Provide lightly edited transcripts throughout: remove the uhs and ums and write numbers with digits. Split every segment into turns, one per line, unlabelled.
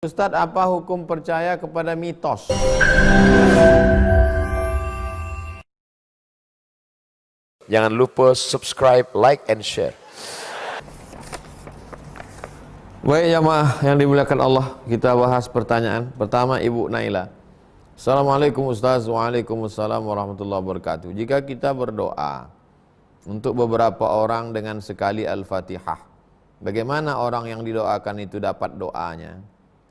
Ustadz, apa hukum percaya kepada mitos?
Jangan lupa subscribe, like, and share.
Baik jamaah yang dimuliakan Allah, kita bahas pertanyaan. Pertama, Ibu Naila. Assalamualaikum Ustaz. Waalaikumsalam warahmatullahi wabarakatuh. Jika kita berdoa untuk beberapa orang dengan sekali Al-Fatihah, bagaimana orang yang didoakan itu dapat doanya?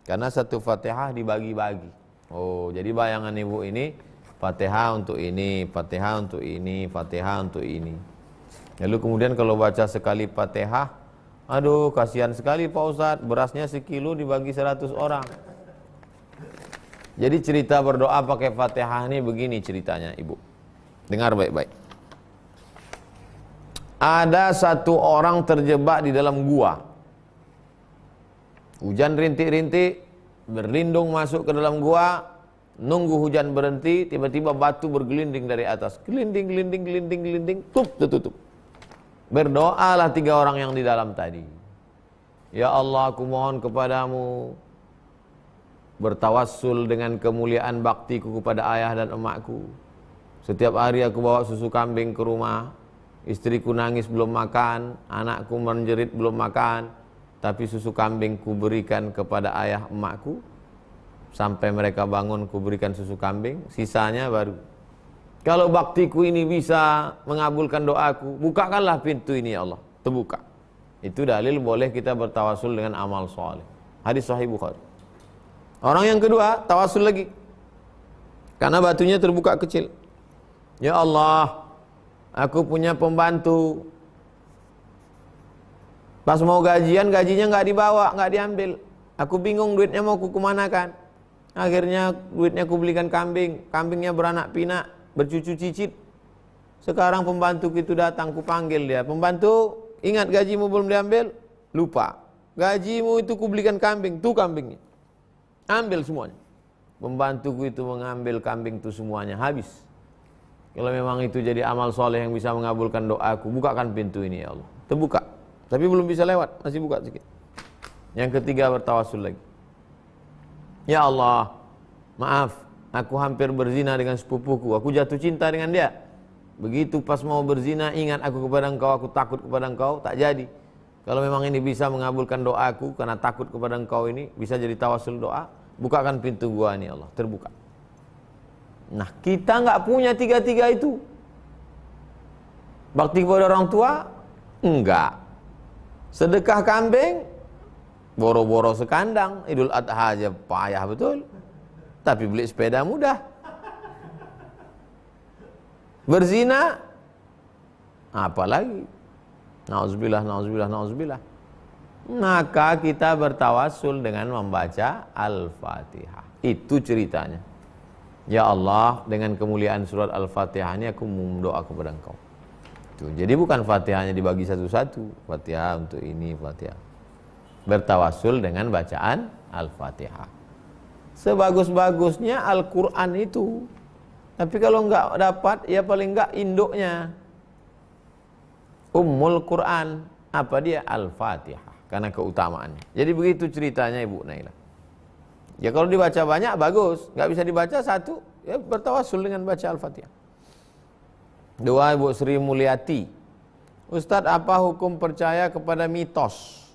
Karena satu Fatihah dibagi-bagi. Oh, jadi bayangan Ibu ini Fatihah untuk ini, Fatihah untuk ini, Fatihah untuk ini. Lalu kemudian kalau baca sekali Fatihah, aduh kasihan sekali Pak Ustadz, berasnya sekilo dibagi 100 orang. Jadi cerita berdoa pakai Fatihah ini begini ceritanya Ibu. Dengar baik-baik. Ada satu orang terjebak di dalam gua. Hujan rintik-rintik, berlindung masuk ke dalam gua, nunggu hujan berhenti, tiba-tiba batu bergelinding dari atas. Gelinding, gelinding, gelinding, gelinding, tutup. Berdoalah 3 orang yang di dalam tadi. Ya Allah, aku mohon kepadamu, bertawassul dengan kemuliaan baktiku kepada ayah dan emakku. Setiap hari aku bawa susu kambing ke rumah, istriku nangis belum makan, anakku menjerit belum makan, tapi susu kambing ku berikan kepada ayah emakku, sampai mereka bangun ku berikan susu kambing, sisanya baru. Kalau baktiku ini bisa mengabulkan doaku, bukakanlah pintu ini ya Allah, terbuka. Itu dalil boleh kita bertawasul dengan amal soleh. Hadis Sahih Bukhari. Orang yang kedua, tawasul lagi. Karena batunya terbuka kecil. Ya Allah, aku punya pembantu. Pas mau gajian, gajinya nggak dibawa, nggak diambil. Aku bingung duitnya mau ku kemanakan. Akhirnya duitnya ku belikan kambing. Kambingnya beranak pinak, bercucu cicit. Sekarang pembantu itu datang, ku panggil dia. Pembantu, ingat gajimu belum diambil? Lupa. Gajimu itu ku belikan kambing, tuh kambingnya. Ambil semuanya. Pembantuku itu mengambil kambing itu semuanya, habis. Kalau memang itu jadi amal soleh yang bisa mengabulkan doaku, bukakan pintu ini ya Allah. Terbuka. Tapi belum bisa lewat, masih buka sedikit. Yang ketiga bertawasul lagi. Ya Allah, maaf, aku hampir berzina dengan sepupuku, aku jatuh cinta dengan dia. Begitu pas mau berzina, ingat aku kepada engkau, aku takut kepada engkau, tak jadi. Kalau memang ini bisa mengabulkan doaku, karena takut kepada engkau ini, bisa jadi tawasul doa, bukakan pintu gua ini Allah, terbuka. Nah, kita nggak punya 3-3 itu. Bakti kepada orang tua? Enggak. Sedekah kambing, boro-boro sekandang. Idul Adha aja payah betul. Tapi beli sepeda mudah. Berzina, apalagi? Nauzubillah, nauzubillah, nauzubillah. Maka kita bertawasul dengan membaca Al-Fatihah. Itu ceritanya. Ya Allah, dengan kemuliaan surat Al-Fatihah ini aku mendoa kepada engkau. Tuh, jadi bukan Fatihahnya dibagi satu-satu. Fatihah untuk ini, Fatihah. Bertawasul dengan bacaan Al-Fatihah. Sebagus-bagusnya Al-Quran itu. Tapi kalau enggak dapat, ya paling enggak induknya. Ummul Quran. Apa dia? Al-Fatihah. Karena keutamaannya. Jadi begitu ceritanya Ibu Naila. Ya kalau dibaca banyak, bagus. Enggak bisa dibaca satu, ya bertawasul dengan baca Al-Fatihah. 2, Ibu Sri Mulyati. Ustadz, apa hukum percaya kepada mitos?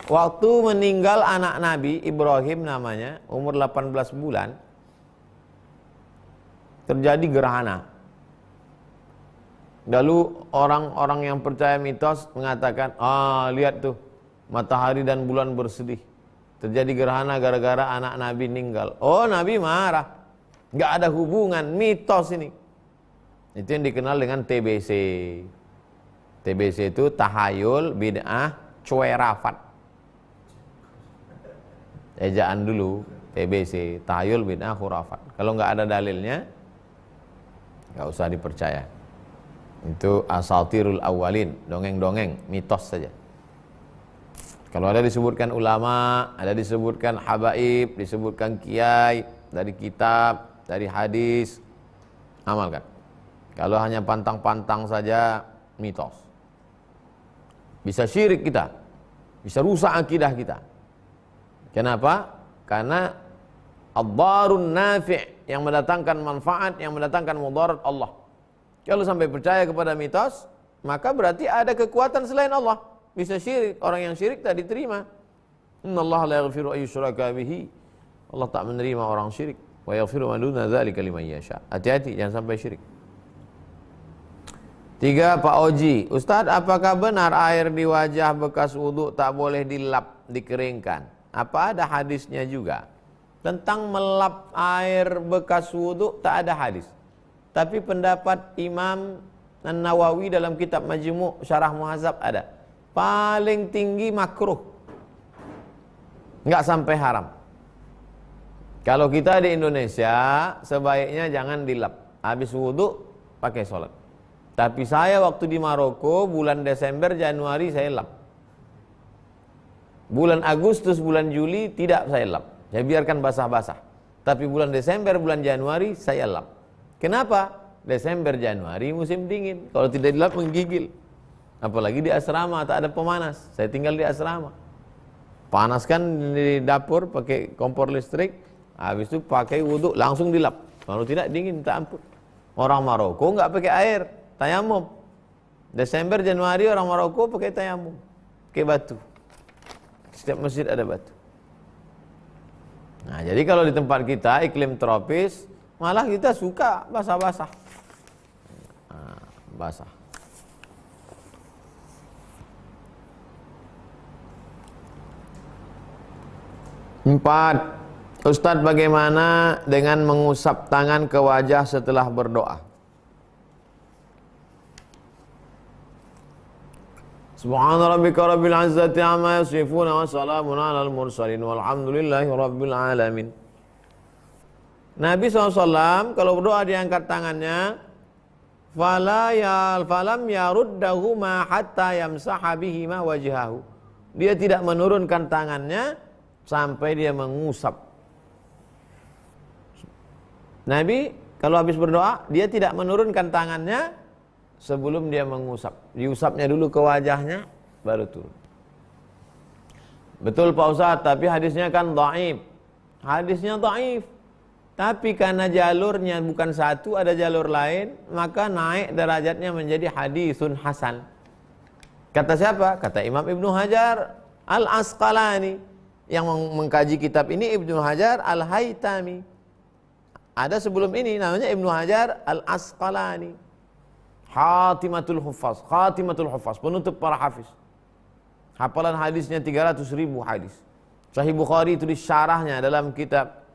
Waktu meninggal anak Nabi Ibrahim namanya, umur 18 bulan, terjadi gerhana. Lalu orang-orang yang percaya mitos mengatakan, lihat tuh, matahari dan bulan bersedih. Terjadi gerhana gara-gara anak Nabi meninggal. Oh, Nabi marah. Nggak ada hubungan, mitos ini. Itu yang dikenal dengan TBC. TBC itu tahayul bid'ah cuerafat. Ejaan dulu TBC, tahayul bid'ah khurafat. Kalau nggak ada dalilnya, nggak usah dipercaya. Itu asatirul awalin, dongeng-dongeng, mitos saja. Kalau ada disebutkan ulama, ada disebutkan habaib, disebutkan kiai, dari kitab, dari hadis, amalkan. Kalau hanya pantang-pantang saja, mitos. Bisa syirik kita, bisa rusak akidah kita. Kenapa? Karena ad-darun nafi', yang mendatangkan manfaat, yang mendatangkan mudarat Allah. Kalau sampai percaya kepada mitos, maka berarti ada kekuatan selain Allah. Bisa syirik, orang yang syirik tak diterima. Innallaha la yaghfiru an yushraka bihi. Allah tak menerima orang syirik. Wa yaghfiru ma duna dzalika liman yasha. Hati-hati jangan sampai syirik. 3. Pak Oji, Ustaz, apakah benar air di wajah bekas wudu tak boleh dilap, dikeringkan? Apa ada hadisnya juga? Tentang melap air bekas wudu tak ada hadis. Tapi pendapat Imam An-Nawawi dalam kitab Majmu' Syarah Muhadzab ada. Paling tinggi makruh, nggak sampai haram. Kalau kita di Indonesia, sebaiknya jangan dilap. Habis wudu pakai sholat. Tapi saya waktu di Maroko, bulan Desember, Januari saya lap. Bulan Agustus, bulan Juli tidak saya lap. Saya biarkan basah-basah. Tapi bulan Desember, bulan Januari saya lap. Kenapa? Desember, Januari musim dingin. Kalau tidak dilap menggigil. Apalagi di asrama tak ada pemanas. Saya tinggal di asrama. Panaskan di dapur pakai kompor listrik. Habis itu pakai wudu langsung dilap. Kalau tidak dingin tak ampun. Orang Maroko nggak pakai air, tayamum. Desember, Januari orang Maroko pakai tayamum, pakai batu. Setiap masjid ada batu. Nah, jadi kalau di tempat kita iklim tropis, malah kita suka basah-basah. Nah, basah. Empat, Ustadz, bagaimana dengan mengusap tangan ke wajah setelah berdoa? Subhana rabbika rabbil izzati amma yasifun wa salamun alal mursalin walhamdulillahi rabbil alamin. Nabi SAW kalau berdoa diangkat tangannya, falam yaruddahuma hatta yamsaha bihima wajhahu. Dia tidak menurunkan tangannya sampai dia mengusap. Nabi kalau habis berdoa, dia tidak menurunkan tangannya sebelum dia mengusap. Diusapnya dulu ke wajahnya, baru turun. Betul Pak Ustaz, tapi hadisnya kan dhaif. Hadisnya dhaif. Tapi karena jalurnya bukan satu, ada jalur lain, maka naik derajatnya menjadi hadisun hasan. Kata siapa? Kata Imam Ibnu Hajar Al-Asqalani. Yang mengkaji kitab ini Ibnu Hajar Al-Haytami. Ada sebelum ini namanya Ibnu Hajar Al-Asqalani. Khatimatul Huffaz, penutup para hafiz. Hafalan hadisnya 300.000 hadis. Sahih Bukhari itu disyarahnya dalam kitab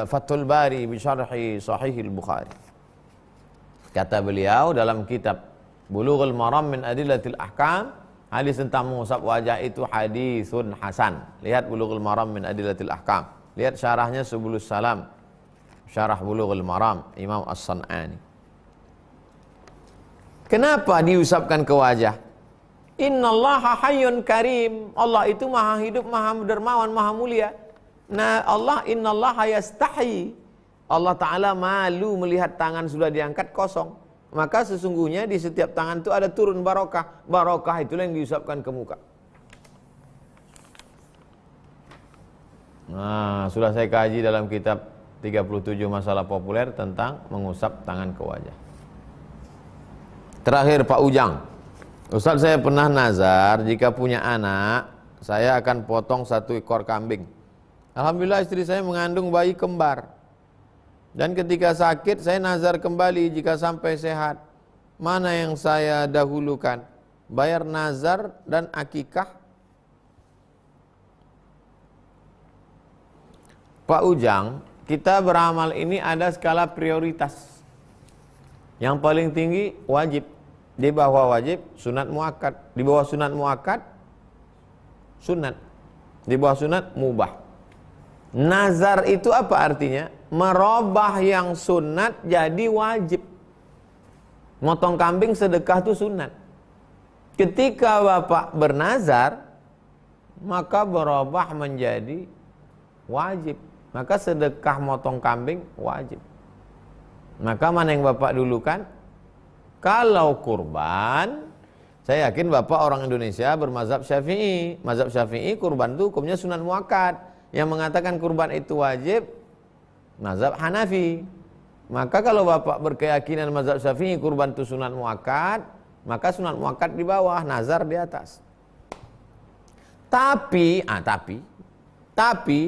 Fathul Bari bi syarhi Sahih Bukhari. Kata beliau dalam kitab Bulughul Maram min Adillatil Ahkam, hadis tentang mengusap wajah itu hadisun hasan. Lihat Bulughul Maram min Adillatil Ahkam. Lihat syarahnya Subulus Salam, Syarah Bulughul Maram, Imam As-San'ani. Kenapa diusapkan ke wajah? Innallaha hayyun karim. Allah itu maha hidup, maha dermawan, maha mulia. Nah, Allah innallaha yastahi. Allah Ta'ala malu melihat tangan sudah diangkat kosong. Maka sesungguhnya di setiap tangan itu ada turun barokah. Barokah itulah yang diusapkan ke muka. Nah, sudah saya kaji dalam kitab 37 masalah populer tentang mengusap tangan ke wajah. Terakhir Pak Ujang, Ustaz, saya pernah nazar jika punya anak, saya akan potong 1 ekor kambing. Alhamdulillah istri saya mengandung bayi kembar. Dan ketika sakit saya nazar kembali jika sampai sehat. Mana yang saya dahulukan? Bayar nazar dan akikah? Pak Ujang, kita beramal ini ada skala prioritas. Yang paling tinggi wajib. Di bawah wajib sunat muakkad. Di bawah sunat muakkad sunat. Di bawah sunat mubah. Nazar itu apa artinya? Merubah yang sunat jadi wajib. Motong kambing sedekah itu sunat. Ketika Bapak bernazar, maka berubah menjadi wajib. Maka sedekah motong kambing wajib. Maka mana yang Bapak dulukan? Kalau kurban, Saya yakin Bapak orang Indonesia bermazhab Syafi'i. Mazhab Syafi'i kurban itu hukumnya sunat muakkad. Yang mengatakan kurban itu wajib mazhab Hanafi. Maka kalau Bapak berkeyakinan mazhab Syafi'i kurban itu sunat muakkad, maka sunat muakkad di bawah, nazar di atas. Tapi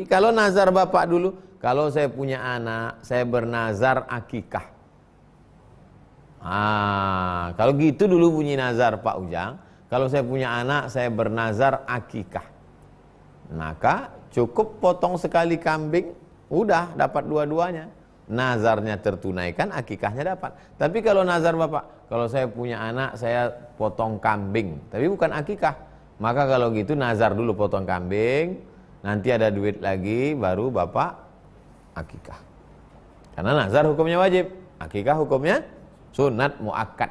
kalau nazar Bapak dulu, kalau saya punya anak, saya bernazar akikah. Kalau gitu dulu bunyi nazar Pak Ujang. Kalau saya punya anak, saya bernazar akikah. Maka cukup potong sekali kambing, udah dapat dua-duanya. Nazarnya tertunaikan, akikahnya dapat. Tapi kalau nazar Bapak, kalau saya punya anak, saya potong kambing, tapi bukan akikah. Maka kalau gitu nazar dulu potong kambing, nanti ada duit lagi, baru Bapak akikah. Karena nazar hukumnya wajib, akikah hukumnya sunat muakkad.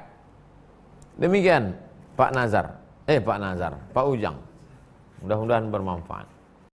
Demikian Pak Nazar, Pak Ujang. Mudah-mudahan bermanfaat.